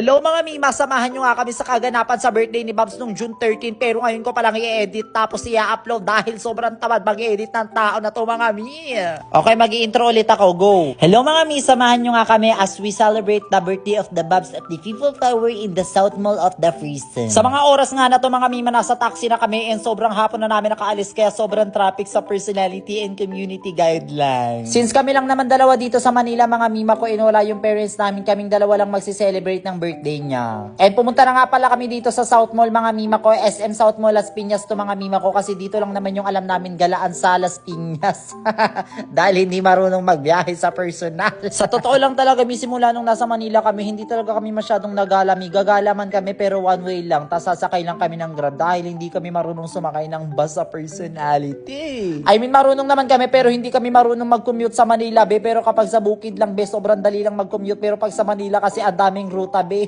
Hello mga Mima, samahan nyo nga kami sa kaganapan sa birthday ni Babs nung June 13 pero ngayon ko palang i-edit tapos i-upload dahil sobrang tamad mag-edit ng tao na to mga Mi. Okay, mag-i-intro ulit ako, go! Hello mga Mi, samahan nyo nga kami as we celebrate the birthday of the Babs at the People Tower in the South Mall of the Freestone. Sa mga oras nga na to mga Mima, nasa taxi na kami and sobrang hapon na namin nakaalis kaya sobrang traffic sa personality and community guidelines. Since kami lang naman dalawa dito sa Manila mga Mima ko and wala yung parents namin, kaming dalawa lang magsi-celebrate ng birthday niya. And pumunta na nga pala kami dito sa South Mall mga Mima ko, SM South Mall Las Piñas to mga Mima ko kasi dito lang naman yung alam namin galaan sa Las Piñas. Dahil hindi marunong magbiyahe sa personal. Sa totoo lang talaga simula nung nasa Manila kami, hindi talaga kami masyadong nagalami. Gagala man kami pero one way lang. Tas sasakay lang kami ng Grab dahil hindi kami marunong sumakay ng bus sa personality. I mean marunong naman kami pero hindi kami marunong mag-commute sa Manila be. Pero kapag sa bukid lang be, sobrang dali lang mag-commute. Pero pag sa Manila kasi ang daming ruta be.